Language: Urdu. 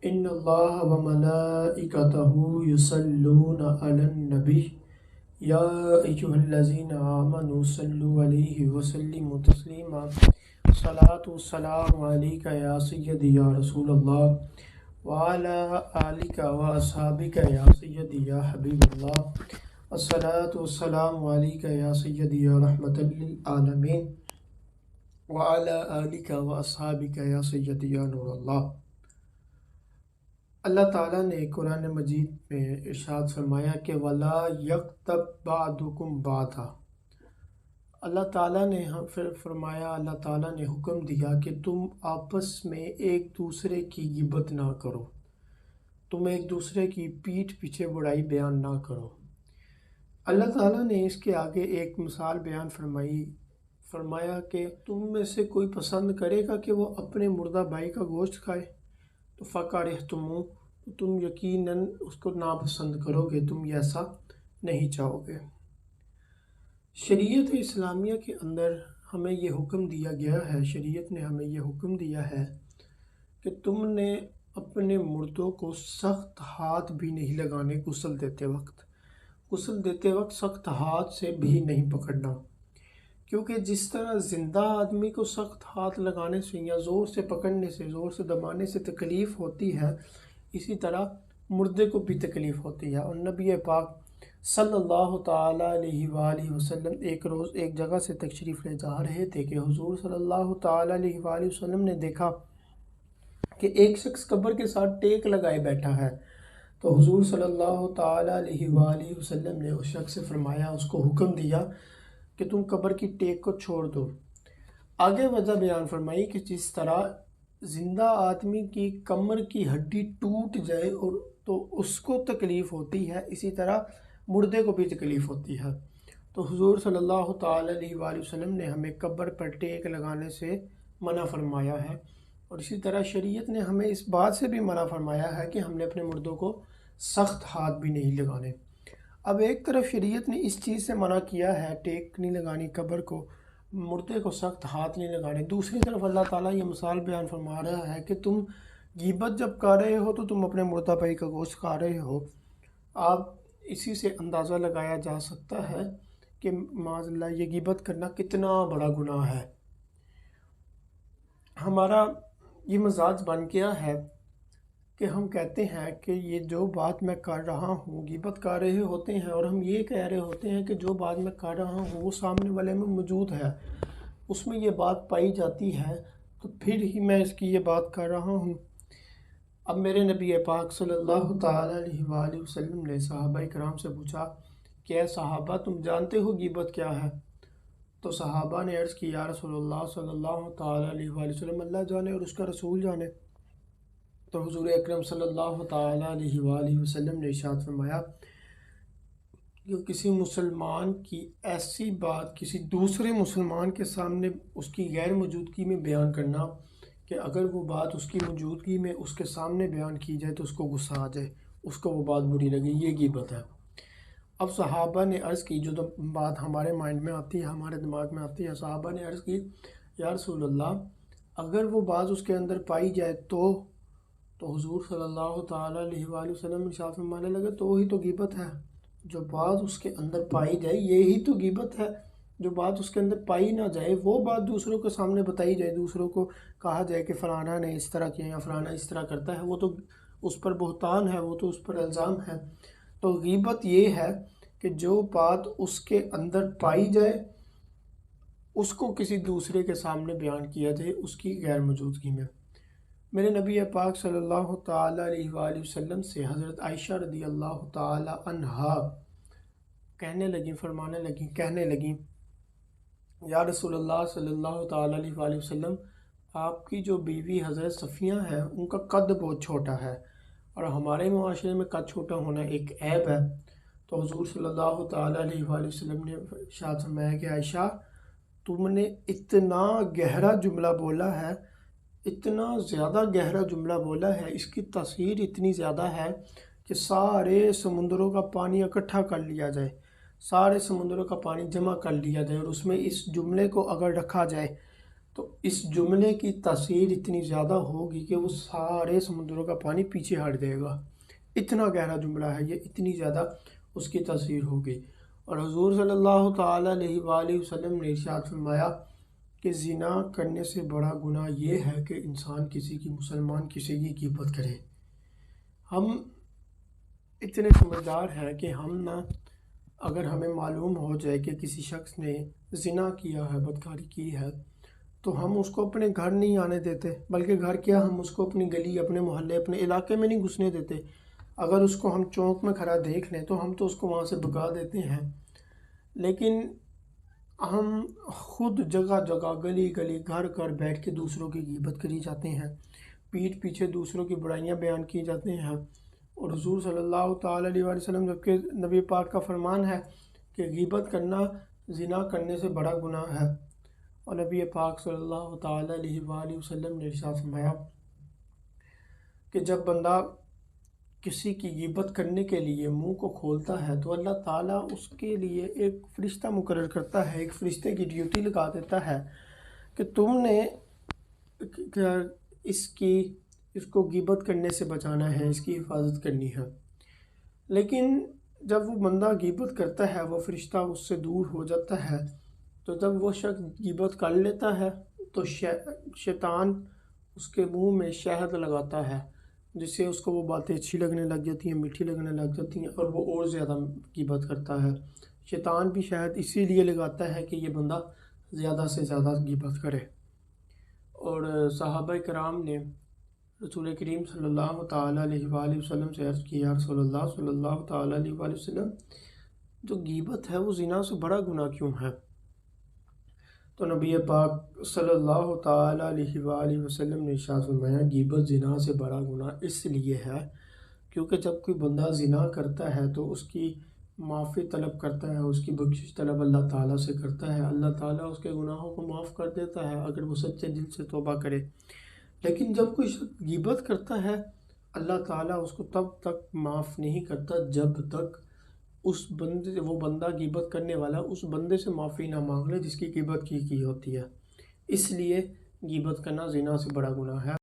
ان اللہ و ملائکتہ یصلون علی النبی یا ایھا الذین آمنوا صلوا علیہ وسلموا تسلیما الصلاۃ والسلام علیک یا سیدی یا رسول اللہ وعلی آلک و اصحابک یا سیدی یا حبیب اللہ الصلاۃ والسلام علیک یا سیدی یا رحمۃ للعالمین وعلی آلک و اصحابک یا سیدی یا نور اللہ۔ اللہ تعالیٰ نے قرآن مجید میں ارشاد فرمایا کہ وَلَا يَغْتَبْ بَعْضُكُمْ بَعْضًا۔ اللہ تعالیٰ نے پھر فرمایا، اللہ تعالیٰ نے حکم دیا کہ تم آپس میں ایک دوسرے کی غیبت نہ کرو، تم ایک دوسرے کی پیٹھ پیچھے برائی بیان نہ کرو۔ اللہ تعالیٰ نے اس کے آگے ایک مثال بیان فرمایا کہ تم میں سے کوئی پسند کرے گا کہ وہ اپنے مردہ بھائی کا گوشت کھائے تو فَكَرِهْتُمُوهُ، تو تم یقیناً اس کو ناپسند کرو گے، تم ایسا نہیں چاہو گے۔ شریعت اسلامیہ کے اندر ہمیں یہ حکم دیا گیا ہے، شریعت نے ہمیں یہ حکم دیا ہے کہ تم نے اپنے مردوں کو سخت ہاتھ بھی نہیں لگانے غسل دیتے وقت سخت ہاتھ سے بھی نہیں پکڑنا، کیونکہ جس طرح زندہ آدمی کو سخت ہاتھ لگانے سے یا زور سے پکڑنے سے، زور سے دبانے سے تکلیف ہوتی ہے، اسی طرح مردے کو بھی تکلیف ہوتی ہے۔ اور نبی پاک صلی اللہ تعالیٰ علیہ وآلہ وسلم ایک روز ایک جگہ سے تشریف لے جا رہے تھے کہ حضور صلی اللہ تعالیٰ علیہ وآلہ وسلم نے دیکھا کہ ایک شخص قبر کے ساتھ ٹیک لگائے بیٹھا ہے، تو حضور صلی اللہ تعالیٰ علیہ وآلہ وسلم نے اس شخص سے فرمایا، اس کو حکم دیا کہ تم قبر کی ٹیک کو چھوڑ دو۔ آگے وجہ بیان فرمائی کہ جس طرح زندہ آدمی کی کمر کی ہڈی ٹوٹ جائے اور تو اس کو تکلیف ہوتی ہے، اسی طرح مردے کو بھی تکلیف ہوتی ہے۔ تو حضور صلی اللہ تعالیٰ علیہ وآلہ وسلم نے ہمیں قبر پر ٹیک لگانے سے منع فرمایا ہے، اور اسی طرح شریعت نے ہمیں اس بات سے بھی منع فرمایا ہے کہ ہم نے اپنے مردوں کو سخت ہاتھ بھی نہیں لگانے۔ اب ایک طرف شریعت نے اس چیز سے منع کیا ہے، ٹیک نہیں لگانی قبر کو، مردے کو سخت ہاتھ نہیں لگانے، دوسری طرف اللہ تعالیٰ یہ مثال بیان فرما رہا ہے کہ تم غیبت جب کر رہے ہو تو تم اپنے مردہ بھائی کا گوشت کھا رہے ہو۔ آپ اسی سے اندازہ لگایا جا سکتا ہے کہ معاذ اللہ یہ غیبت کرنا کتنا بڑا گناہ ہے۔ ہمارا یہ مزاج بن گیا ہے کہ ہم کہتے ہیں کہ یہ جو بات میں کر رہا ہوں، غیبت کر رہے ہوتے ہیں اور ہم یہ کہہ رہے ہوتے ہیں کہ جو بات میں کر رہا ہوں وہ سامنے والے میں موجود ہے، اس میں یہ بات پائی جاتی ہے، تو پھر ہی میں اس کی یہ بات کر رہا ہوں۔ اب میرے نبی پاک صلی اللہ تعالیٰ علیہ وآلہ وسلم نے صحابہ کرام سے پوچھا کہ اے صحابہ، تم جانتے ہو غیبت کیا ہے؟ تو صحابہ نے عرض کی، یا رسول اللہ صلی اللہ تعالیٰ علیہ وآلہ وسلم، اللہ جانے اور اس کا رسول جانے۔ تو حضور اکرم صلی اللہ تعالیٰ علیہ وآلہ وسلم نے ارشاد فرمایا کہ کسی مسلمان کی ایسی بات کسی دوسرے مسلمان کے سامنے اس کی غیر موجودگی میں بیان کرنا کہ اگر وہ بات اس کی موجودگی میں اس کے سامنے بیان کی جائے تو اس کو غصہ آ جائے، اس کو وہ بات بری لگے، یہ غیبت ہے۔ اب صحابہ نے عرض کی، جو بات ہمارے مائنڈ میں آتی ہے، ہمارے دماغ میں آتی ہے، صحابہ نے عرض کی، یا رسول اللہ، اگر وہ بات اس کے اندر پائی جائے تو حضور صلی اللہ تعالیٰ علیہ وآلہ وسلم ارشاد فرمانے لگے، تو وہی تو غیبت ہے۔ جو بات اس کے اندر پائی جائے یہی تو غیبت ہے۔ جو بات اس کے اندر پائی نہ جائے وہ بات دوسروں کے سامنے بتائی جائے، دوسروں کو کہا جائے کہ فلانا نے اس طرح کیا یا فلانا اس طرح کرتا ہے، وہ تو اس پر بہتان ہے، وہ تو اس پر الزام ہے۔ تو غیبت یہ ہے کہ جو بات اس کے اندر پائی جائے اس کو کسی دوسرے کے سامنے بیان کیا جائے اس کی غیر موجودگی میں۔ میرے نبی پاک صلی اللہ تعالیٰ علیہ وآلہ وسلم سے حضرت عائشہ رضی اللہ تعالیٰ عنہا کہنے لگیں، یا رسول اللہ صلی اللہ تعالیٰ علیہ وآلہ وسلم، آپ کی جو بیوی حضرت صفیہ ہیں ان کا قد بہت چھوٹا ہے، اور ہمارے معاشرے میں قد چھوٹا ہونا ایک عیب ہے۔ تو حضور صلی اللہ تعالیٰ علیہ وآلہ وسلم نے ارشاد فرمایا کہ عائشہ، تم نے اتنا گہرا جملہ بولا ہے، اتنا زیادہ گہرا جملہ بولا ہے، اس کی تاثیر اتنی زیادہ ہے کہ سارے سمندروں کا پانی اکٹھا کر لیا جائے، سارے سمندروں کا پانی جمع کر لیا جائے اور اس میں اس جملے کو اگر رکھا جائے تو اس جملے کی تاثیر اتنی زیادہ ہوگی کہ وہ سارے سمندروں کا پانی پیچھے ہٹ جائے گا. اتنا گہرا جملہ ہے یہ، اتنی زیادہ اس کی تاثیر ہوگی. اور حضور صلی اللہ تعالیٰ علیہ وآلہ وسلم نے ارشاد فرمایا کہ زنا کرنے سے بڑا گناہ یہ ہے کہ انسان مسلمان کسی کی غیبت کرے. ہم اتنے سمجھدار ہیں کہ ہم نہ، اگر ہمیں معلوم ہو جائے کہ کسی شخص نے زنا کیا ہے، بدکاری کی ہے، تو ہم اس کو اپنے گھر نہیں آنے دیتے، بلکہ گھر کیا، ہم اس کو اپنی گلی، اپنے محلے، اپنے علاقے میں نہیں گھسنے دیتے. اگر اس کو ہم چوک میں کھڑا دیکھ لیں تو ہم تو اس کو وہاں سے بھگا دیتے ہیں. لیکن ہم خود جگہ جگہ، گلی گلی، گھر گھر بیٹھ کے دوسروں کی غیبت کری جاتے ہیں، پیٹھ پیچھے دوسروں کی برائیاں بیان کی جاتے ہیں. اور حضور صلی اللہ تعالیٰ علیہ وسلم، جبکہ نبی پاک کا فرمان ہے کہ غیبت کرنا زنا کرنے سے بڑا گناہ ہے، اور نبی پاک صلی اللہ تعالیٰ علیہ وآلہ وسلم نے ارشاد فرمایا کہ جب بندہ کسی کی غیبت کرنے کے لیے منہ کو کھولتا ہے تو اللہ تعالیٰ اس کے لیے ایک فرشتہ مقرر کرتا ہے، ایک فرشتے کی ڈیوٹی لگا دیتا ہے کہ تم نے اس کو غیبت کرنے سے بچانا ہے، اس کی حفاظت کرنی ہے. لیکن جب وہ بندہ غیبت کرتا ہے، وہ فرشتہ اس سے دور ہو جاتا ہے، تو جب وہ شخص غیبت کر لیتا ہے تو شیطان اس کے منہ میں شہد لگاتا ہے، جس سے اس کو وہ باتیں اچھی لگنے لگ جاتی ہیں، میٹھی لگنے لگ جاتی ہیں، اور وہ اور زیادہ غیبت کرتا ہے. شیطان بھی شہد اسی لیے لگاتا ہے کہ یہ بندہ زیادہ سے زیادہ غیبت کرے. اور صحابہ کرام نے رسول کریم صلی اللہ تعالیٰ علیہ وآلہ وسلم سے عرض کی، یا رسول اللہ صلی اللہ تعالیٰ علیہ وآلہ وسلم، جو غیبت ہے وہ زنا سے بڑا گناہ کیوں ہے؟ تو نبی پاک صلی اللہ تعالیٰ علیہ وآلہ وسلم نے ارشاد فرمایا، غیبت زنا سے بڑا گناہ اس لیے ہے کیونکہ جب کوئی بندہ زنا کرتا ہے تو اس کی معافی طلب کرتا ہے، اس کی بخشش طلب اللہ تعالیٰ سے کرتا ہے، اللہ تعالیٰ اس کے گناہوں کو معاف کر دیتا ہے اگر وہ سچے دل سے توبہ کرے. لیکن جب کوئی شخص غیبت کرتا ہے، اللہ تعالیٰ اس کو تب تک معاف نہیں کرتا جب تک وہ بندہ غیبت کرنے والا اس بندے سے معافی نہ مانگ لے جس کی غیبت کی ہوتی ہے. اس لیے غیبت کرنا زنا سے بڑا گناہ ہے.